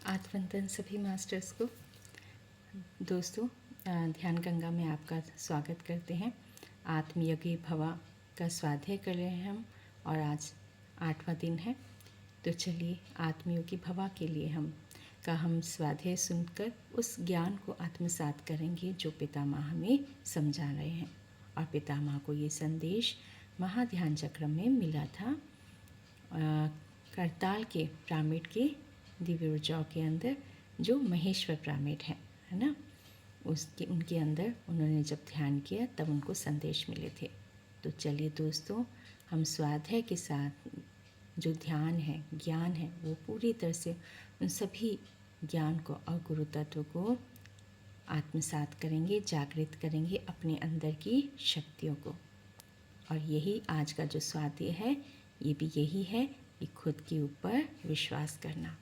आत्मवंदन सभी मास्टर्स को। दोस्तों, ध्यान गंगा में आपका स्वागत करते हैं। आत्मयोगी भवा का स्वाध्याय कर रहे हैं हम और आज 8वां दिन है। तो चलिए आत्मयोगी भवा के लिए हम स्वाध्याय सुनकर उस ज्ञान को आत्मसात करेंगे जो पितामह हमें समझा रहे हैं। और पितामह को ये संदेश महाध्यान चक्र में मिला था। करताल के पिरामिड के दिव्य ऊर्जाओं के अंदर जो महेश्वर पिरामिड है ना, उनके अंदर उन्होंने जब ध्यान किया तब उनको संदेश मिले थे। तो चलिए दोस्तों, हम स्वाध्याय के साथ जो ध्यान है, ज्ञान है, वो पूरी तरह से उन सभी ज्ञान को और गुरु तत्व को आत्मसात करेंगे, जागृत करेंगे अपने अंदर की शक्तियों को। और यही आज का जो स्वाध्याय है, ये भी यही है कि खुद के ऊपर विश्वास करना।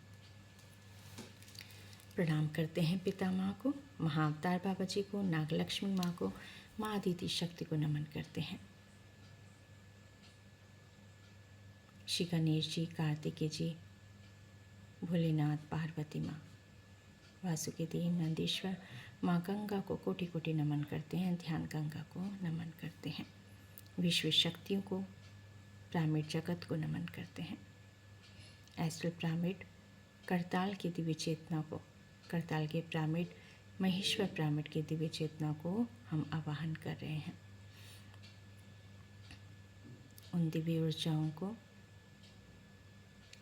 प्रणाम करते हैं पितामह को, महाअवतार बाबा जी को, नागलक्ष्मी माँ को, माँ आदिति शक्ति को नमन करते हैं। श्री गणेश जी, कार्तिकेय जी, भोलेनाथ, पार्वती माँ, वासुकी देव, नंदीश्वर, माँ गंगा को कोटि कोटि नमन करते हैं। ध्यान गंगा को नमन करते हैं। विश्व शक्तियों को, पिरामिड जगत को नमन करते हैं। एस्ट्रल पिरामिड, करताल की दिव्य चेतना को, करताल के पिरामिड, महेश्वर पिरामिड की दिव्य चेतना को हम आवाहन कर रहे हैं। उन दिव्य ऊर्जाओं को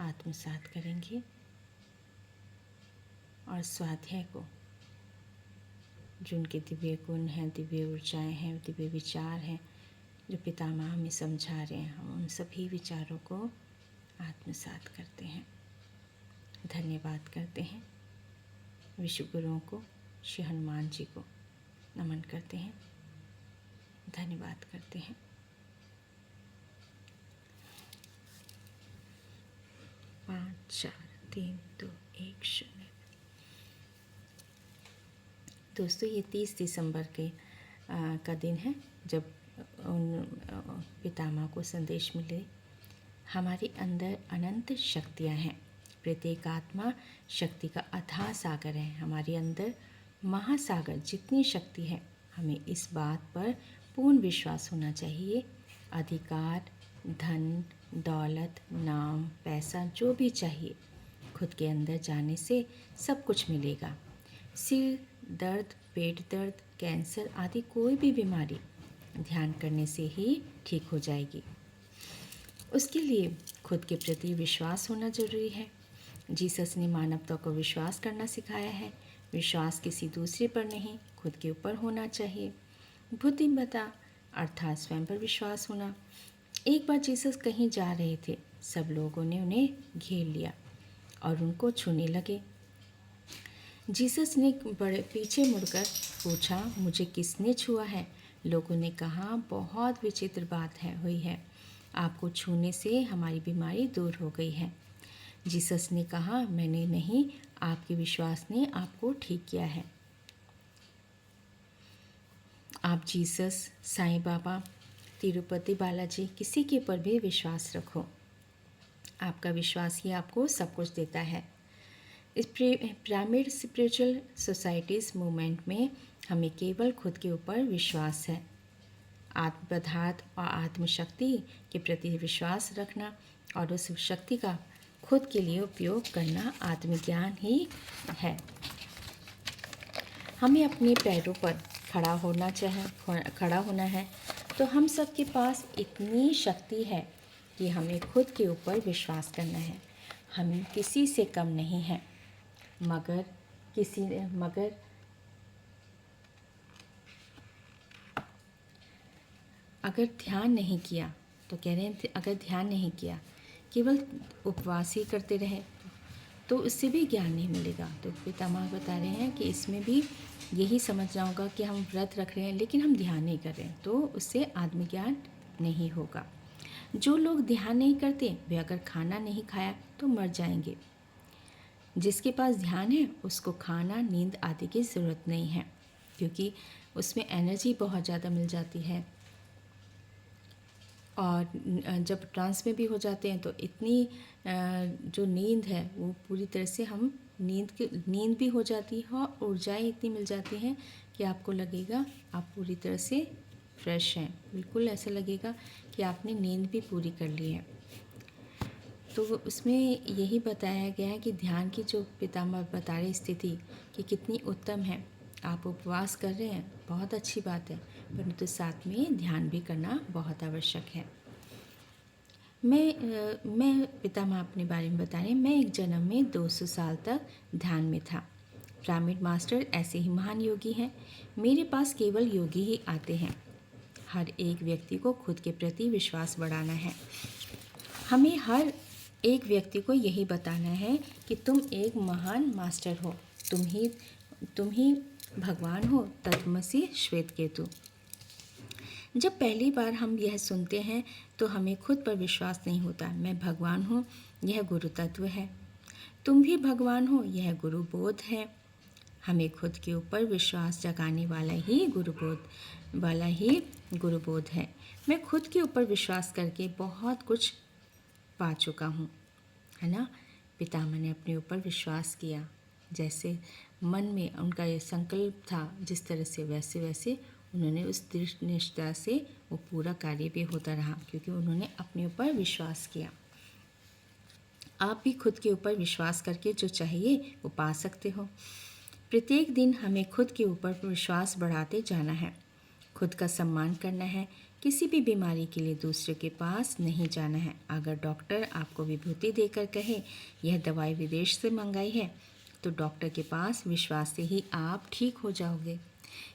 आत्मसात करेंगे और स्वाध्याय को, जो उनके दिव्य गुण हैं, दिव्य ऊर्जाएं हैं, दिव्य विचार हैं, जो पितामह हमें समझा रहे हैं, हम उन सभी विचारों को आत्मसात करते हैं। धन्यवाद करते हैं विश्व गुरुओं को, श्री हनुमान जी को नमन करते हैं, धन्यवाद करते हैं। 5 4 3 2 1 0। दोस्तों, ये 30 दिसंबर का दिन है जब उन पितामह को संदेश मिले। हमारे अंदर अनंत शक्तियाँ हैं। प्रत्येक आत्मा शक्ति का अथाह सागर है। हमारे अंदर महासागर जितनी शक्ति है, हमें इस बात पर पूर्ण विश्वास होना चाहिए। अधिकार, धन, दौलत, नाम, पैसा, जो भी चाहिए, खुद के अंदर जाने से सब कुछ मिलेगा। सिर दर्द, पेट दर्द, कैंसर आदि कोई भी बीमारी ध्यान करने से ही ठीक हो जाएगी। उसके लिए खुद के प्रति विश्वास होना जरूरी है। जीसस ने मानवता को विश्वास करना सिखाया है। विश्वास किसी दूसरे पर नहीं, खुद के ऊपर होना चाहिए। बुद्धिमत्ता अर्थात स्वयं पर विश्वास होना। एक बार जीसस कहीं जा रहे थे, सब लोगों ने उन्हें घेर लिया और उनको छूने लगे। जीसस ने बड़े पीछे मुड़कर पूछा, मुझे किसने छुआ है? लोगों ने कहा, बहुत विचित्र बात हुई है, आपको छूने से हमारी बीमारी दूर हो गई है। जीसस ने कहा, मैंने नहीं, आपके विश्वास ने आपको ठीक किया है। आप जीसस, साईं बाबा, तिरुपति बालाजी, किसी के ऊपर भी विश्वास रखो। आपका विश्वास ही आपको सब कुछ देता है। इस पिरामिड स्पिरिचुअल सोसाइटीज़ मूवमेंट में हमें केवल खुद के ऊपर विश्वास है। आत्म पदार्थ और आत्मशक्ति के प्रति विश्वास रखना और उस शक्ति का खुद के लिए उपयोग करना आत्मज्ञान ही है। हमें अपने पैरों पर खड़ा होना है। तो हम सब के पास इतनी शक्ति है कि हमें खुद के ऊपर विश्वास करना है। हम किसी से कम नहीं हैं, मगर अगर ध्यान नहीं किया, तो कह रहे हैं अगर ध्यान नहीं किया, केवल उपवास ही करते रहे, तो उससे भी ज्ञान नहीं मिलेगा। तो पितामह बता रहे हैं कि इसमें भी यही समझना होगा कि हम व्रत रख रहे हैं लेकिन हम ध्यान नहीं कर रहे हैं, तो उससे आत्मज्ञान नहीं होगा। जो लोग ध्यान नहीं करते, वे अगर खाना नहीं खाया तो मर जाएंगे। जिसके पास ध्यान है उसको खाना, नींद आदि की ज़रूरत नहीं है, क्योंकि उसमें एनर्जी बहुत ज़्यादा मिल जाती है। और जब ट्रांस में भी हो जाते हैं तो इतनी जो नींद है वो पूरी तरह से हम नींद भी हो जाती है और ऊर्जाएँ इतनी मिल जाती हैं कि आपको लगेगा आप पूरी तरह से फ्रेश हैं। बिल्कुल ऐसा लगेगा कि आपने नींद भी पूरी कर ली है। तो उसमें यही बताया गया है कि ध्यान की जो पितामह बता रहे स्थिति कि कितनी उत्तम है। आप उपवास कर रहे हैं, बहुत अच्छी बात है, परंतु साथ में ध्यान भी करना बहुत आवश्यक है। मैं पितामह अपने बारे में बता रहे हैं। मैं एक जन्म में 200 साल तक ध्यान में था। पिरामिड मास्टर ऐसे ही महान योगी हैं। मेरे पास केवल योगी ही आते हैं। हर एक व्यक्ति को खुद के प्रति विश्वास बढ़ाना है। हमें हर एक व्यक्ति को यही बताना है कि तुम एक महान मास्टर हो, तुम ही भगवान हो, तत्वमसि श्वेत केतु। जब पहली बार हम यह सुनते हैं तो हमें खुद पर विश्वास नहीं होता। मैं भगवान हूँ, यह गुरु तत्व है। तुम भी भगवान हो, यह गुरु बोध है। हमें खुद के ऊपर विश्वास जगाने वाला ही गुरु बोध है। मैं खुद के ऊपर विश्वास करके बहुत कुछ पा चुका हूँ, है ना। पितामह ने अपने ऊपर विश्वास किया, जैसे मन में उनका ये संकल्प था, जिस तरह से वैसे उन्होंने उस दृढ़ निष्ठा से वो पूरा कार्य भी होता रहा, क्योंकि उन्होंने अपने ऊपर विश्वास किया। आप भी खुद के ऊपर विश्वास करके जो चाहिए वो पा सकते हो। प्रत्येक दिन हमें खुद के ऊपर विश्वास बढ़ाते जाना है, खुद का सम्मान करना है। किसी भी बीमारी के लिए दूसरे के पास नहीं जाना है। अगर डॉक्टर आपको विभूति देकर कहे यह दवाई विदेश से मंगाई है, तो डॉक्टर के पास विश्वास से ही आप ठीक हो जाओगे।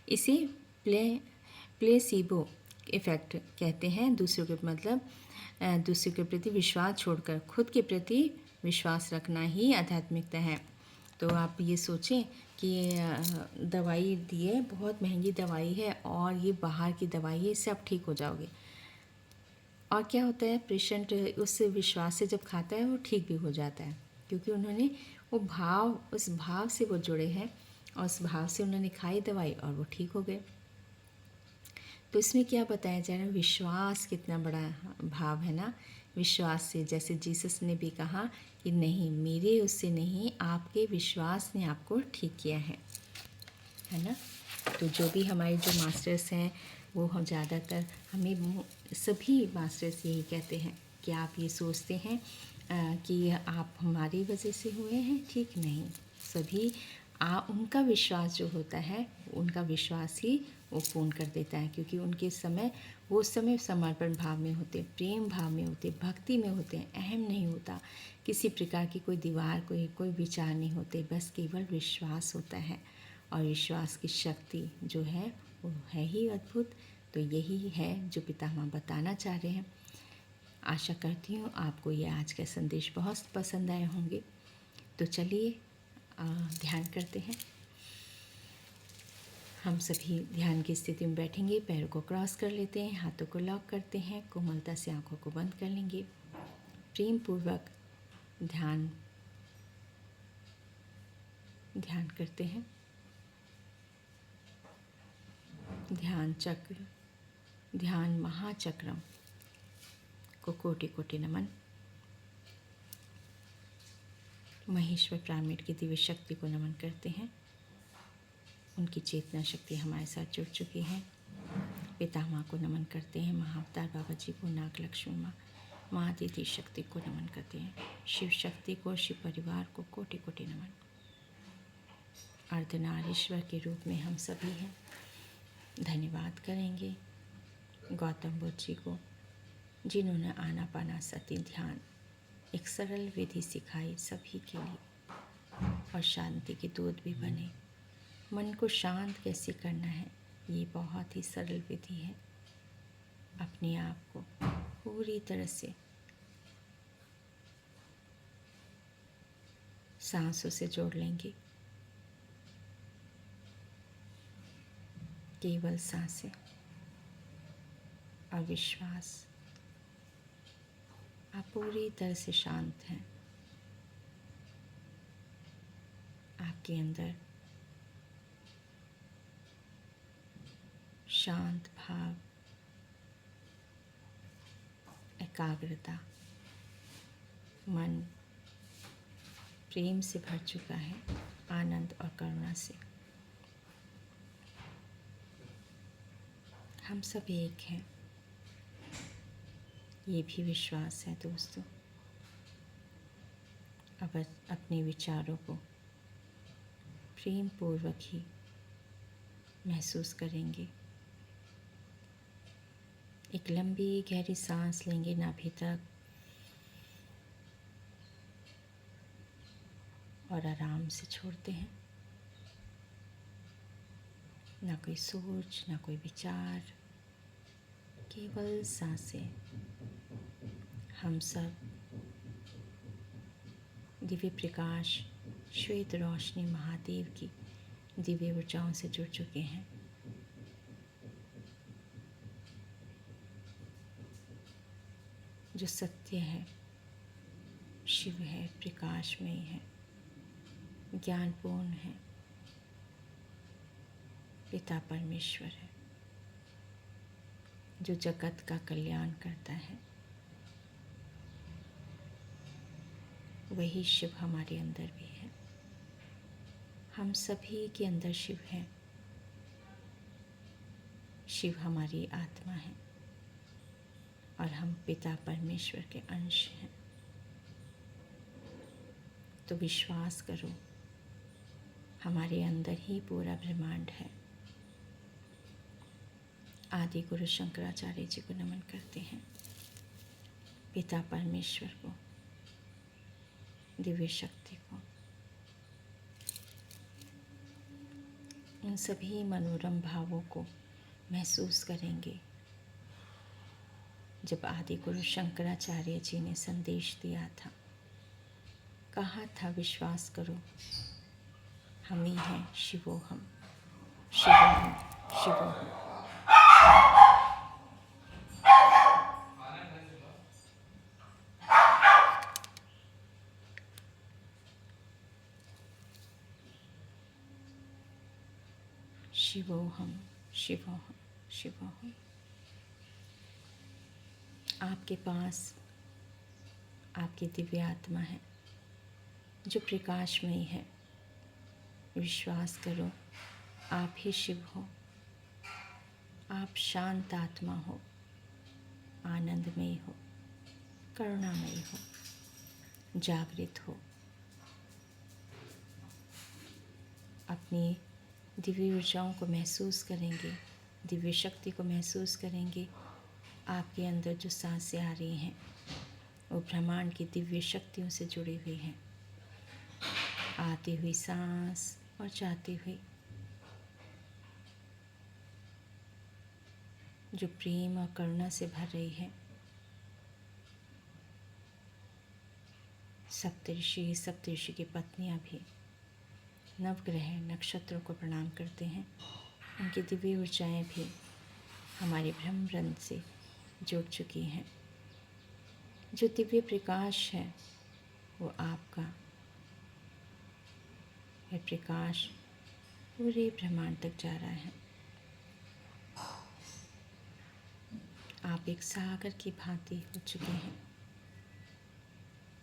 इसे प्लेसिबो इफ़ेक्ट कहते हैं। दूसरे के प्रति विश्वास छोड़कर खुद के प्रति विश्वास रखना ही आध्यात्मिकता है। तो आप ये सोचें कि दवाई दी है, बहुत महंगी दवाई है और ये बाहर की दवाई है, इससे आप ठीक हो जाओगे। और क्या होता है, पेशेंट उस विश्वास से जब खाता है वो ठीक भी हो जाता है, क्योंकि उन्होंने उस भाव से वो जुड़े हैं और उस भाव से उन्होंने खाई दवाई और वो ठीक हो गए। तो इसमें क्या बताया जा रहा है, विश्वास कितना बड़ा भाव है ना। विश्वास से, जैसे जीसस ने भी कहा कि नहीं, मेरे उससे नहीं, आपके विश्वास ने आपको ठीक किया है ना। तो जो भी हमारे जो मास्टर्स हैं वो हम ज़्यादातर हमें सभी मास्टर्स यही कहते हैं कि आप ये सोचते हैं कि आप हमारी वजह से हुए हैं, ठीक नहीं। सभी उनका विश्वास जो होता है, उनका विश्वास ही वो पूर्ण कर देता है, क्योंकि वो उस समय समर्पण भाव में होते, प्रेम भाव में होते, भक्ति में होते हैं। अहम नहीं होता, किसी प्रकार की कोई दीवार, कोई विचार नहीं होते, बस केवल विश्वास होता है। और विश्वास की शक्ति जो है वो है ही अद्भुत। तो यही है जो पितामह बताना चाह रहे हैं। आशा करती हूँ आपको ये आज का संदेश बहुत पसंद आए होंगे। तो चलिए ध्यान करते हैं। हम सभी ध्यान की स्थिति में बैठेंगे, पैरों को क्रॉस कर लेते हैं, हाथों को लॉक करते हैं, कोमलता से आंखों को बंद कर लेंगे। प्रेम पूर्वक ध्यान करते हैं। ध्यान महाचक्रम को कोटि कोटि नमन। महेश्वर पिरामिड की दिव्य शक्ति को नमन करते हैं। उनकी चेतना शक्ति हमारे साथ जुड़ चुकी है। पितामह को नमन करते हैं। महाअवतार बाबा जी को, नाग लक्ष्मी माँ, महादिति शक्ति को नमन करते हैं। शिव शक्ति को, शिव परिवार को कोटि कोटि नमन। अर्धनारीश्वर के रूप में हम सभी हैं। धन्यवाद करेंगे गौतम बुद्ध जी को, जिन्होंने आनापानासति ध्यान एक सरल विधि सिखाई सभी के लिए और शांति के दूत भी बने। मन को शांत कैसे करना है, ये बहुत ही सरल विधि है। अपने आप को पूरी तरह से सांसों से जोड़ लेंगे। केवल सांसें और विश्वास। आप पूरी तरह से शांत हैं। आपके अंदर शांत भाव एकाग्रता, मन प्रेम से भर चुका है, आनंद और करुणा से। हम सब एक हैं, ये भी विश्वास है दोस्तों। अब अपने विचारों को प्रेम पूर्वक ही महसूस करेंगे। एक लंबी गहरी सांस लेंगे नाभि तक और आराम से छोड़ते हैं। ना कोई सोच, ना कोई विचार, केवल सांसें। हम सब दिव्य प्रकाश, श्वेत रोशनी महादेव की दिव्य ऊर्जाओं से जुड़ चुके हैं। जो सत्य है, शिव है, प्रकाशमय है, ज्ञानपूर्ण है, पिता परमेश्वर है, जो जगत का कल्याण करता है। वही शिव हमारे अंदर भी है। हम सभी के अंदर शिव है। शिव हमारी आत्मा है और हम पिता परमेश्वर के अंश हैं। तो विश्वास करो, हमारे अंदर ही पूरा ब्रह्मांड है। आदि गुरु शंकराचार्य जी को नमन करते हैं, पिता परमेश्वर को, दिव्य शक्ति को। उन सभी मनोरम भावों को महसूस करेंगे जब आदि गुरु शंकराचार्य जी ने संदेश दिया था, कहा था विश्वास करो, हम ही हैं शिवोहम, शिवोहम, शिवोहम। शिवोहम, शिवोहम, शिवोहम। आपके पास आपकी दिव्य आत्मा है जो प्रकाशमयी है। विश्वास करो, आप ही शिव हो। आप शांत आत्मा हो, आनंदमयी हो, करुणामयी हो, जागृत हो। अपनी दिव्य ऊर्जाओं को महसूस करेंगे, दिव्य शक्ति को महसूस करेंगे। आपके अंदर जो सांसें आ रही हैं वो ब्रह्मांड की दिव्य शक्तियों से जुड़ी हुई हैं। आती हुई सांस और जाती हुई, जो प्रेम और करुणा से भर रही है। सप्तऋषि, सप्तऋषि की पत्नियां भी नवग्रह नक्षत्रों को प्रणाम करते हैं। उनकी दिव्य ऊर्जाएं भी हमारे ब्रह्मरंध्र से जुड़ चुकी हैं। जो दिव्य प्रकाश है वो आपका, यह प्रकाश पूरे ब्रह्मांड तक जा रहा है। आप एक सागर की भांति हो चुके हैं।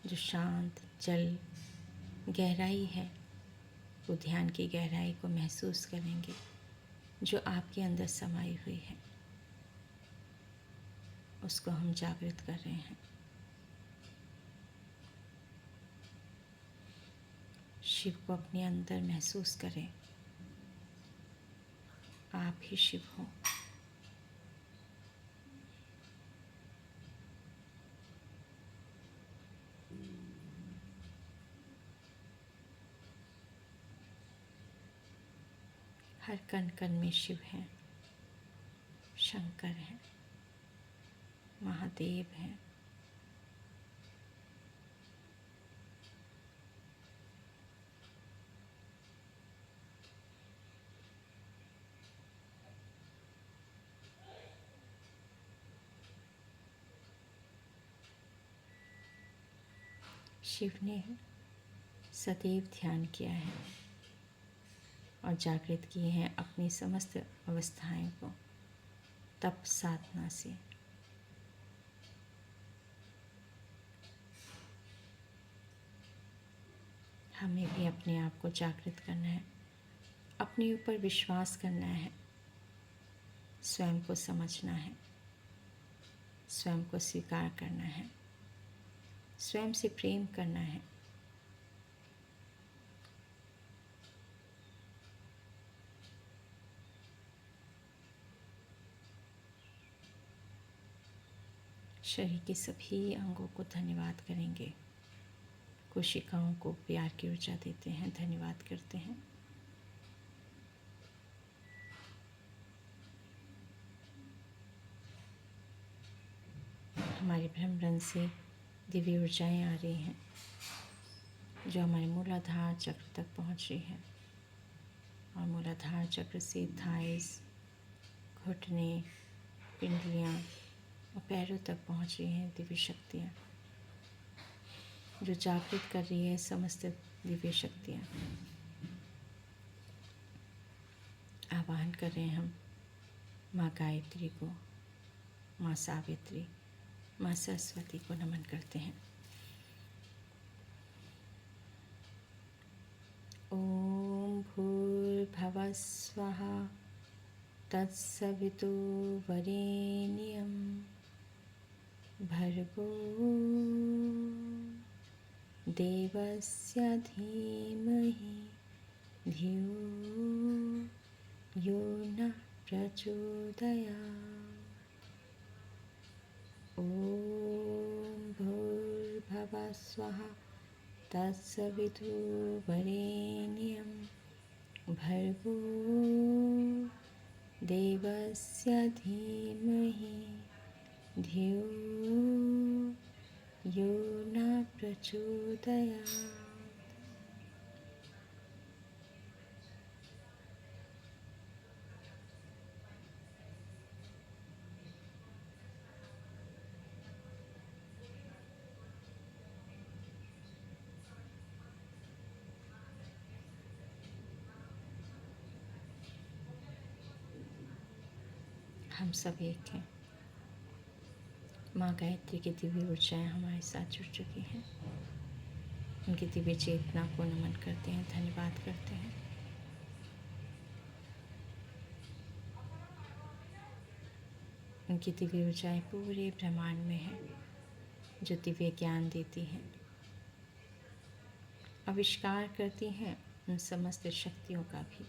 जो शांत जल गहराई है, वो ध्यान की गहराई को महसूस करेंगे जो आपके अंदर समाई हुई है। उसको हम जागृत कर रहे हैं। शिव को अपने अंदर महसूस करें। आप ही शिव हो। हर कण कण में शिव है, शंकर है, महादेव है। शिव ने सदैव ध्यान किया है और जागृत किए हैं अपनी समस्त अवस्थाएं को तप साधना से। हमें भी अपने आप को जागृत करना है, अपने ऊपर विश्वास करना है, स्वयं को समझना है, स्वयं को स्वीकार करना है, स्वयं से प्रेम करना है। शरीर के सभी अंगों को धन्यवाद करेंगे, कोशिकाओं को प्यार की ऊर्जा देते हैं, धन्यवाद करते हैं। हमारे ब्रह्मरंध्र से दिव्य ऊर्जाएं आ रही हैं जो हमारे मूलाधार चक्र तक पहुंच रही है, और मूलाधार चक्र से थाइस, घुटने, पिंडलियां और पैरों तक पहुंच रही हैं दिव्य शक्तियाँ, जो जागृत कर रही है समस्त दिव्य शक्तियाँ। आवाहन कर रहे हैं हम माँ गायत्री को, माँ सावित्री, माँ सरस्वती को नमन करते हैं। ओम भूर्भुवः स्वः तत्सवितुर्वरेण्यं भर्गो देवस्य धीमहि धियो यो न प्रचोदयात्। ॐ भूर्भुवः स्वः तत्सवितुर्वरेण्यं भर्गो देवस्य धीमहि धियो यो न प्रचोदयात्। हम सब एक हैं। माँ गायत्री की दिव्य ऊर्जाएं हमारे साथ जुड़ चुकी हैं। उनकी दिव्य चेतना को नमन करते हैं, धन्यवाद करते हैं। उनकी दिव्य ऊर्जाएं पूरे ब्रह्मांड में हैं, जो दिव्य ज्ञान देती हैं, आविष्कार करती हैं उन समस्त शक्तियों का भी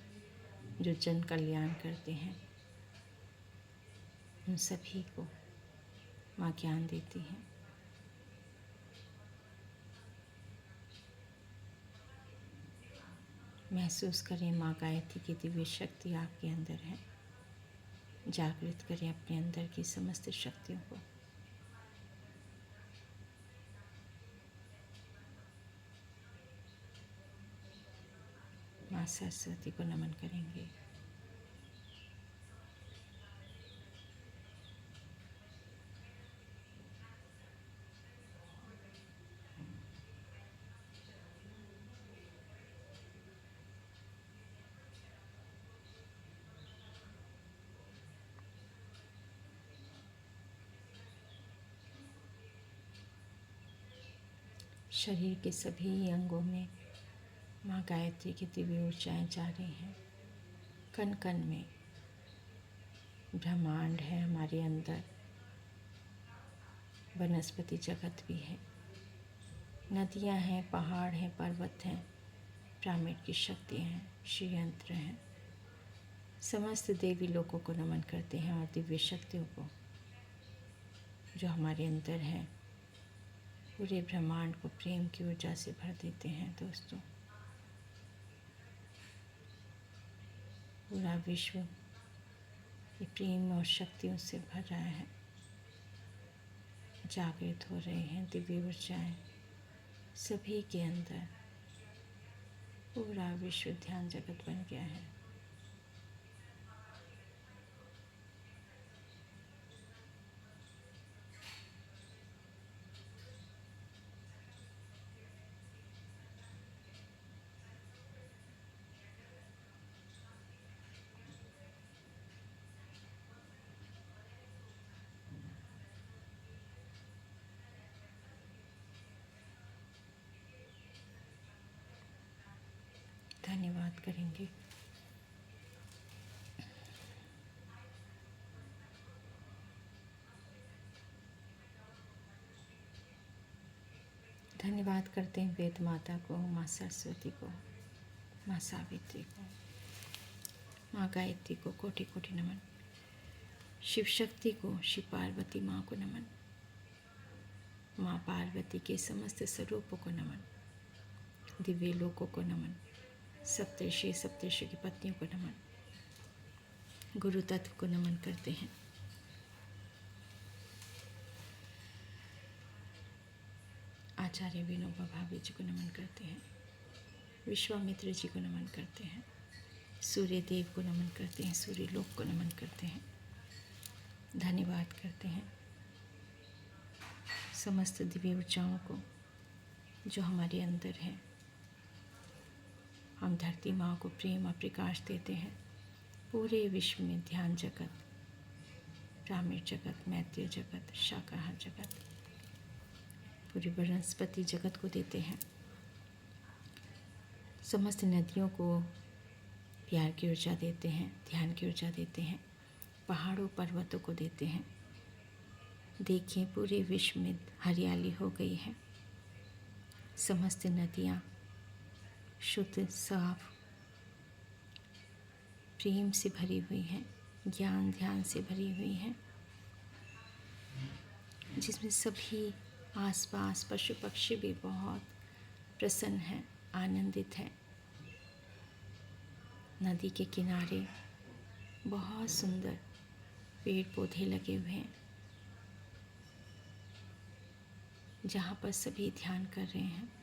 जो जन कल्याण करते हैं। उन सभी को माँ ज्ञान देती हैं। महसूस करें माँ गायत्री की दिव्य शक्ति आपके अंदर है। जागृत करें अपने अंदर की समस्त शक्तियों को। माँ सरस्वती को नमन करेंगे। शरीर के सभी अंगों में माँ गायत्री की दिव्य ऊर्जाएं जा रही हैं। कण कण में ब्रह्मांड है हमारे अंदर, वनस्पति जगत भी है, नदियाँ हैं, पहाड़ हैं, पर्वत हैं, पिरामिड की शक्तियाँ हैं, श्रीयंत्र हैं। समस्त देवी लोगों को नमन करते हैं और दिव्य शक्तियों को जो हमारे अंदर है, पूरे ब्रह्मांड को प्रेम की ऊर्जा से भर देते हैं। दोस्तों, पूरा विश्व ये प्रेम और शक्तियों से भर रहा है। जागृत हो रहे हैं दिव्य ऊर्जाएं सभी के अंदर। पूरा विश्व ध्यान जगत बन गया है। धन्यवाद करेंगे। धन्यवाद करते हैं वेद माता को, माँ सरस्वती को, माँ सावित्री को, माँ गायत्री को कोटि कोटि नमन। शिव शक्ति को, शिव पार्वती माँ को नमन। माँ पार्वती के समस्त स्वरूपों को नमन। दिव्य लोकों को नमन। सप्तर्षि सप्तर्षि की पत्नियों को नमन। गुरु तत्व को नमन करते हैं। आचार्य विनोबा भावे जी को नमन करते हैं। विश्वामित्र जी को नमन करते हैं। सूर्य देव को नमन करते हैं। सूर्य लोक को नमन करते हैं। धन्यवाद करते हैं समस्त दिव्य ऊर्जाओं को जो हमारे अंदर है। हम धरती माँ को प्रेम और प्रकाश देते हैं। पूरे विश्व में ध्यान जगत, ब्राह्मण जगत, मैत्रेय जगत, शाकाहार जगत, पूरी वनस्पति जगत को देते हैं। समस्त नदियों को प्यार की ऊर्जा देते हैं, ध्यान की ऊर्जा देते हैं। पहाड़ों पर्वतों को देते हैं। देखिए पूरे विश्व में हरियाली हो गई है। समस्त नदियाँ शुद्ध, साफ, प्रेम से भरी हुई हैं, ज्ञान ध्यान से भरी हुई हैं, जिसमें सभी आसपास पशु पक्षी भी बहुत प्रसन्न हैं, आनंदित हैं। नदी के किनारे बहुत सुंदर पेड़ पौधे लगे हुए हैं, जहाँ पर सभी ध्यान कर रहे हैं।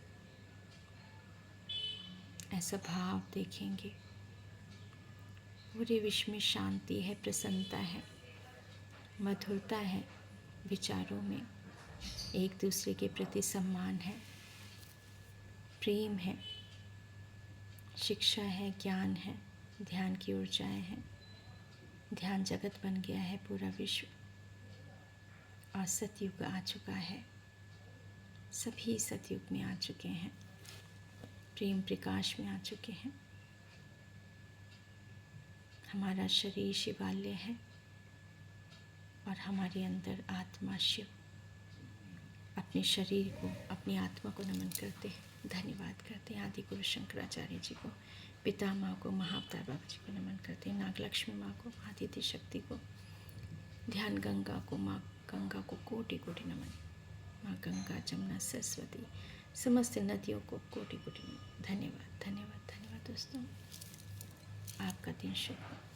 ऐसा भाव देखेंगे। पूरे विश्व में शांति है, प्रसन्नता है, मधुरता है, विचारों में एक दूसरे के प्रति सम्मान है, प्रेम है, शिक्षा है, ज्ञान है, ध्यान की ऊर्जाएं हैं। ध्यान जगत बन गया है पूरा विश्व, और सतयुग आ चुका है। सभी सतयुग में आ चुके हैं, प्रेम प्रकाश में आ चुके हैं। हमारा शरीर शिवालय है और हमारे अंदर आत्मा शिव। अपने शरीर को, अपनी आत्मा को नमन करते हैं, धन्यवाद करते हैं। आदि गुरु शंकराचार्य जी को, पिता माँ को, महाअवतार बाबा जी को नमन करते हैं। नागलक्ष्मी माँ को, आदित्य शक्ति को, ध्यान गंगा को, माँ गंगा को कोटि कोटि नमन। माँ गंगा, जमुना, सरस्वती, समस्त नदियों को कोटि कोटि नमन। धन्यवाद धन्यवाद धन्यवाद दोस्तों। आपका दिन शुभ हो।